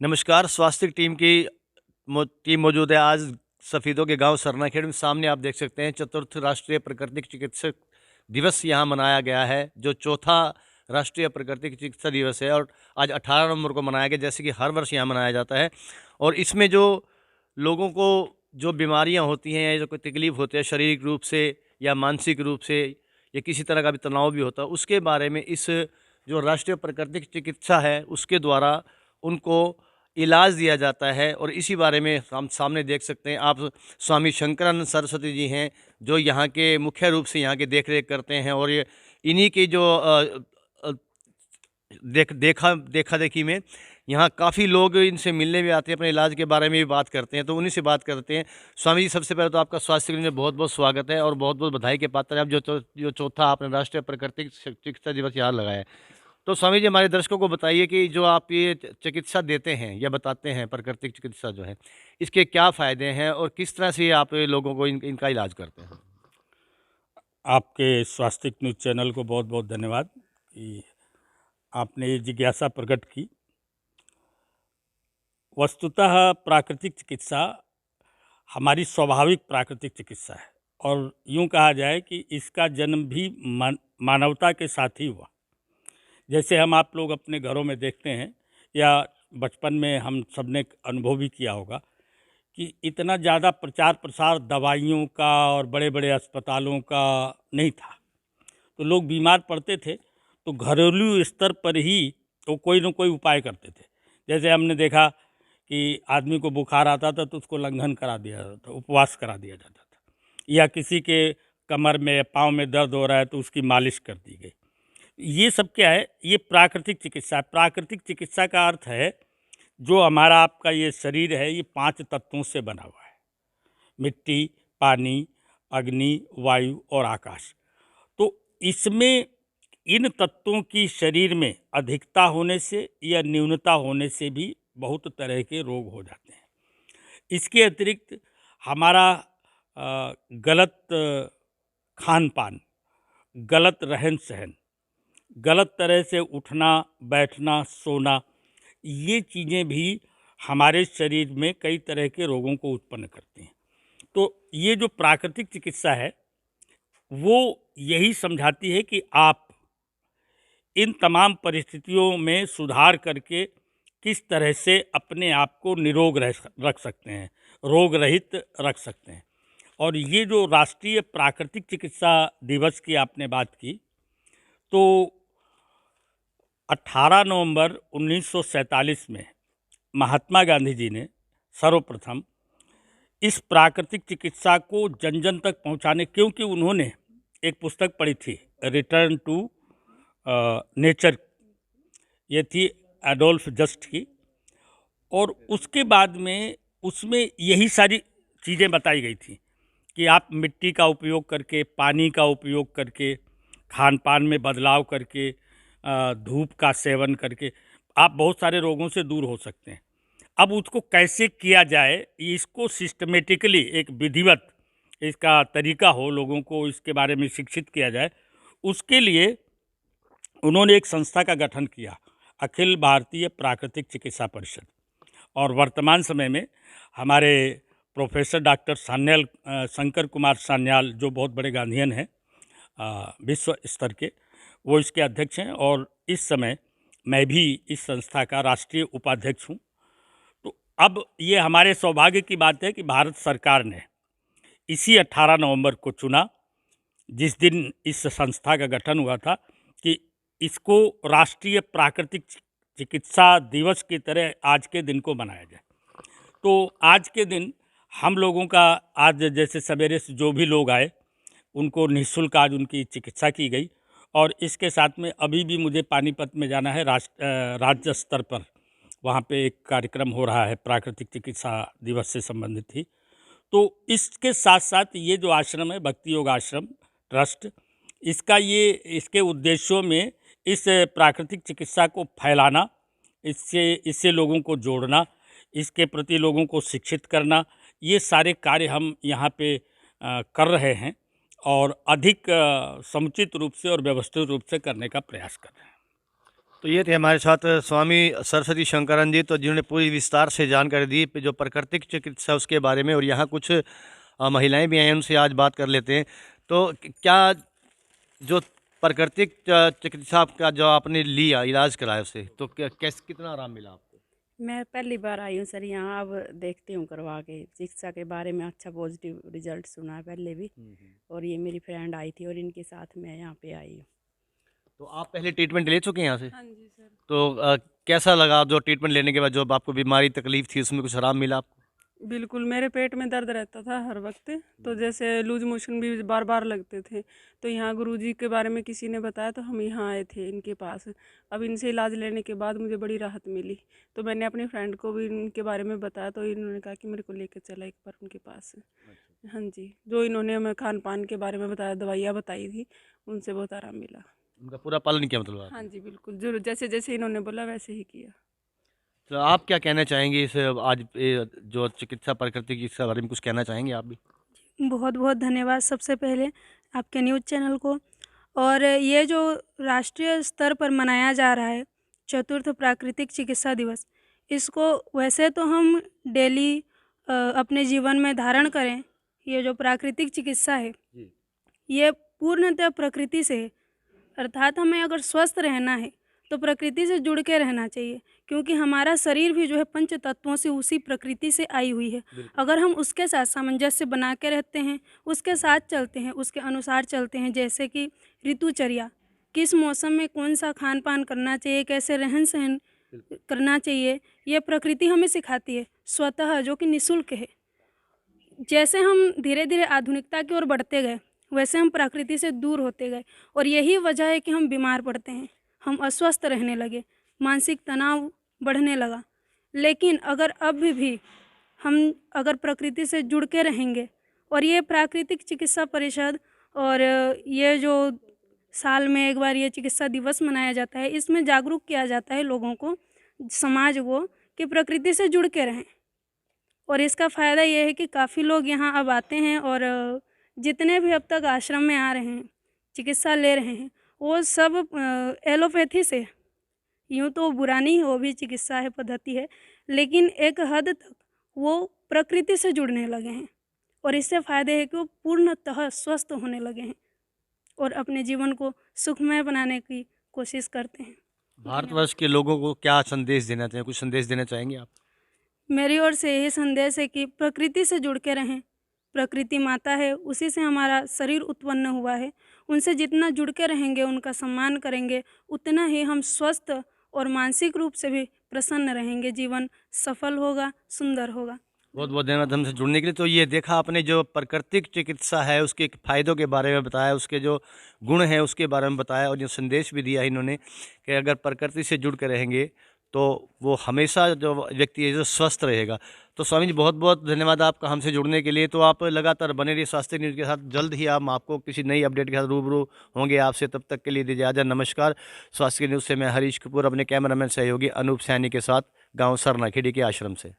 नमस्कार, स्वास्थ्य टीम मौजूद है आज सफ़ीदों के गांव सरनाखेड़ में। सामने आप देख सकते हैं चतुर्थ राष्ट्रीय प्राकृतिक चिकित्सक दिवस यहाँ मनाया गया है, जो चौथा राष्ट्रीय प्राकृतिक चिकित्सा दिवस है और आज 18 नवंबर को मनाया गया, जैसे कि हर वर्ष यहाँ मनाया जाता है। और इसमें जो लोगों को जो बीमारियाँ होती हैं या जो कोई तकलीफ़ होती है शारीरिक रूप से या मानसिक रूप से या किसी तरह का भी तनाव भी होता है, उसके बारे में इस जो राष्ट्रीय प्राकृतिक चिकित्सा है उसके द्वारा उनको इलाज दिया जाता है। और इसी बारे में हम सामने देख सकते हैं आप, स्वामी शंकरानंद सरस्वती जी हैं जो यहाँ के मुख्य रूप से यहाँ के देख रेख करते हैं। और ये इन्हीं की जो अ, देखा देखी में यहाँ काफ़ी लोग इनसे मिलने भी आते हैं, अपने इलाज के बारे में भी बात करते हैं, तो उन्हीं से बात करते हैं। स्वामी जी, सबसे पहले तो आपका स्वास्थ्य केंद्र में बहुत बहुत स्वागत है और बहुत बहुत बधाई के पात्र हैं आप, जो चौथा आपने राष्ट्रीय प्राकृतिक चिकित्सा दिवस यहाँ लगाया है। तो स्वामी जी, हमारे दर्शकों को बताइए कि जो आप ये चिकित्सा देते हैं या बताते हैं, प्राकृतिक चिकित्सा जो है, इसके क्या फ़ायदे हैं और किस तरह से आप लोगों को इनका इलाज करते हैं? आपके स्वास्थ्य न्यूज़ चैनल को बहुत बहुत धन्यवाद कि आपने ये जिज्ञासा प्रकट की। वस्तुतः प्राकृतिक चिकित्सा हमारी स्वाभाविक प्राकृतिक चिकित्सा है और यूँ कहा जाए कि इसका जन्म भी मानवता के साथ ही हुआ। जैसे हम आप लोग अपने घरों में देखते हैं या बचपन में हम सब ने अनुभव भी किया होगा कि इतना ज़्यादा प्रचार प्रसार दवाइयों का और बड़े बड़े अस्पतालों का नहीं था, तो लोग बीमार पड़ते थे तो घरेलू स्तर पर ही वो कोई न कोई उपाय करते थे। जैसे हमने देखा कि आदमी को बुखार आता था तो उसको लंघन करा दिया जाता था, उपवास करा दिया जाता था, या किसी के कमर में पाँव में दर्द हो रहा है तो उसकी मालिश कर दी गई। ये सब क्या है? ये प्राकृतिक चिकित्सा है। प्राकृतिक चिकित्सा का अर्थ है जो हमारा आपका ये शरीर है, ये 5 तत्वों से बना हुआ है: मिट्टी, पानी, अग्नि, वायु और आकाश। तो इसमें इन तत्वों की शरीर में अधिकता होने से या न्यूनता होने से भी बहुत तरह के रोग हो जाते हैं। इसके अतिरिक्त हमारा गलत खान पान, गलत रहन सहन, गलत तरह से उठना बैठना सोना, ये चीज़ें भी हमारे शरीर में कई तरह के रोगों को उत्पन्न करती हैं। तो ये जो प्राकृतिक चिकित्सा है वो यही समझाती है कि आप इन तमाम परिस्थितियों में सुधार करके किस तरह से अपने आप को निरोग रख सकते हैं, रोग रहित रख सकते हैं। और ये जो राष्ट्रीय प्राकृतिक चिकित्सा दिवस की आपने बात की, तो 18 नवंबर 1947 में महात्मा गांधी जी ने सर्वप्रथम इस प्राकृतिक चिकित्सा को जन जन तक पहुंचाने, क्योंकि उन्होंने एक पुस्तक पढ़ी थी, रिटर्न टू नेचर, ये थी एडोल्फ जस्ट की, और उसके बाद में उसमें यही सारी चीज़ें बताई गई थी कि आप मिट्टी का उपयोग करके, पानी का उपयोग करके, खान पान में बदलाव करके, धूप का सेवन करके आप बहुत सारे रोगों से दूर हो सकते हैं। अब उसको कैसे किया जाए, इसको सिस्टमेटिकली एक विधिवत इसका तरीका हो, लोगों को इसके बारे में शिक्षित किया जाए, उसके लिए उन्होंने एक संस्था का गठन किया, अखिल भारतीय प्राकृतिक चिकित्सा परिषद। और वर्तमान समय में हमारे प्रोफेसर डॉक्टर सान्याल, शंकर कुमार सान्याल, जो बहुत बड़े गांधीयन हैं विश्व स्तर के, वो इसके अध्यक्ष हैं। और इस समय मैं भी इस संस्था का राष्ट्रीय उपाध्यक्ष हूँ। तो अब ये हमारे सौभाग्य की बात है कि भारत सरकार ने इसी 18 नवंबर को चुना, जिस दिन इस संस्था का गठन हुआ था, कि इसको राष्ट्रीय प्राकृतिक चिकित्सा दिवस की तरह आज के दिन को मनाया जाए। तो आज के दिन हम लोगों का, आज जैसे सवेरे से जो भी लोग आए उनको निःशुल्क आज उनकी चिकित्सा की गई। और इसके साथ में अभी भी मुझे पानीपत में जाना है, राज्य स्तर पर वहाँ पे एक कार्यक्रम हो रहा है प्राकृतिक चिकित्सा दिवस से संबंधित ही। तो इसके साथ साथ ये जो आश्रम है, भक्ति योग आश्रम ट्रस्ट, इसके उद्देश्यों में इस प्राकृतिक चिकित्सा को फैलाना, इससे लोगों को जोड़ना, इसके प्रति लोगों को शिक्षित करना, ये सारे कार्य हम यहाँ पे कर रहे हैं और अधिक समुचित रूप से और व्यवस्थित रूप से करने का प्रयास कर रहे हैं। तो ये थे हमारे साथ स्वामी सरस्वती शंकरन जी, तो जिन्होंने पूरी विस्तार से जानकारी दी जो प्राकृतिक चिकित्सा उसके बारे में। और यहाँ कुछ महिलाएं भी हैं, उनसे आज बात कर लेते हैं। तो क्या जो प्राकृतिक चिकित्सा का जो आपने लिया, इलाज कराया उससे, तो कैसे कितना आराम मिला आपको? मैं पहली बार आई हूँ सर यहाँ। अब देखती हूँ करवा के चिकित्सा के बारे में अच्छा पॉजिटिव रिजल्ट सुना है पहले भी। और ये मेरी फ्रेंड आई थी और इनके साथ मैं यहाँ पे आई हूँ। तो आप पहले ट्रीटमेंट ले चुके हैं यहाँ से? हाँ जी सर। तो कैसा लगा जो ट्रीटमेंट लेने के बाद, जो आपको बीमारी तकलीफ थी उसमें कुछ आराम मिला आपको? बिल्कुल, मेरे पेट में दर्द रहता था हर वक्त। तो जैसे लूज मोशन भी बार बार लगते थे। तो यहाँ गुरुजी के बारे में किसी ने बताया तो हम यहाँ आए थे इनके पास। अब इनसे इलाज लेने के बाद मुझे बड़ी राहत मिली। तो मैंने अपनी फ्रेंड को भी इनके बारे में बताया तो इन्होंने कहा कि मेरे को लेकर चला एक बार उनके पास। हाँ जी, जो इन्होंने हमें खान पान के बारे में बताया, दवाइयाँ बताई थी, उनसे बहुत आराम मिला। उनका पूरा पालन किया मतलब हाँ आपने? जी बिल्कुल, जो जैसे जैसे इन्होंने बोला वैसे ही किया। तो आप क्या कहना चाहेंगे इस आज जो चिकित्सा प्राकृतिक चिकित्सा बारे में कुछ कहना चाहेंगे आप भी? बहुत बहुत धन्यवाद सबसे पहले आपके न्यूज़ चैनल को। और ये जो राष्ट्रीय स्तर पर मनाया जा रहा है चतुर्थ प्राकृतिक चिकित्सा दिवस, इसको वैसे तो हम डेली अपने जीवन में धारण करें। ये जो प्राकृतिक चिकित्सा है जी। ये पूर्णतः प्रकृति से है। अर्थात हमें अगर स्वस्थ रहना है तो प्रकृति से जुड़ के रहना चाहिए, क्योंकि हमारा शरीर भी जो है पंच तत्वों से उसी प्रकृति से आई हुई है। अगर हम उसके साथ सामंजस्य बना के रहते हैं, उसके साथ चलते हैं, उसके अनुसार चलते हैं, जैसे कि ऋतुचर्या, किस मौसम में कौन सा खान पान करना चाहिए, कैसे रहन सहन करना चाहिए, ये प्रकृति हमें सिखाती है स्वतः, जो कि निःशुल्क है। जैसे हम धीरे धीरे आधुनिकता की ओर बढ़ते गए वैसे हम प्रकृति से दूर होते गए, और यही वजह है कि हम बीमार पड़ते हैं, हम अस्वस्थ रहने लगे, मानसिक तनाव बढ़ने लगा। लेकिन अगर अब भी हम अगर प्रकृति से जुड़ के रहेंगे, और ये प्राकृतिक चिकित्सा परिषद और ये जो साल में एक बार ये चिकित्सा दिवस मनाया जाता है, इसमें जागरूक किया जाता है लोगों को, समाज को, कि प्रकृति से जुड़ के रहें। और इसका फ़ायदा ये है कि काफ़ी लोग यहाँ अब आते हैं, और जितने भी अब तक आश्रम में आ रहे हैं, चिकित्सा ले रहे हैं, वो सब एलोपैथी से। यूँ तो बुरा नहीं, वो भी चिकित्सा है, पद्धति है, लेकिन एक हद तक वो प्रकृति से जुड़ने लगे हैं। और इससे फ़ायदे है कि वो पूर्णतः स्वस्थ होने लगे हैं और अपने जीवन को सुखमय बनाने की कोशिश करते हैं। भारतवर्ष के लोगों को क्या संदेश देना चाहिए, कुछ संदेश देना चाहेंगे आप? मेरी ओर से यही संदेश है कि प्रकृति से जुड़ के रहें। प्रकृति माता है, उसी से हमारा शरीर उत्पन्न हुआ है। उनसे जितना जुड़ के रहेंगे, उनका सम्मान करेंगे, उतना ही हम स्वस्थ और मानसिक रूप से भी प्रसन्न रहेंगे। जीवन सफल होगा, सुंदर होगा। बहुत बहुत धन्यवाद हमसे जुड़ने के लिए। तो ये देखा आपने, जो प्राकृतिक चिकित्सा है उसके फायदों के बारे में बताया, उसके जो गुण हैं उसके बारे में बताया, और जो संदेश भी दिया इन्होंने कि अगर प्रकृति से जुड़ के रहेंगे तो वो हमेशा जो व्यक्ति है जो स्वस्थ रहेगा। तो स्वामी जी बहुत बहुत धन्यवाद आपका हमसे जुड़ने के लिए। तो आप लगातार बने रहिए स्वास्थ्य न्यूज़ के साथ। जल्द ही हम आपको किसी नई अपडेट के साथ रूबरू होंगे आपसे। तब तक के लिए दीजिए इजाज़त। नमस्कार। स्वास्थ्य न्यूज़ से मैं हरीश कपूर अपने कैमरामैन सहयोगी अनूप सैनी के साथ गाँव सरनाखेड़ी के आश्रम से।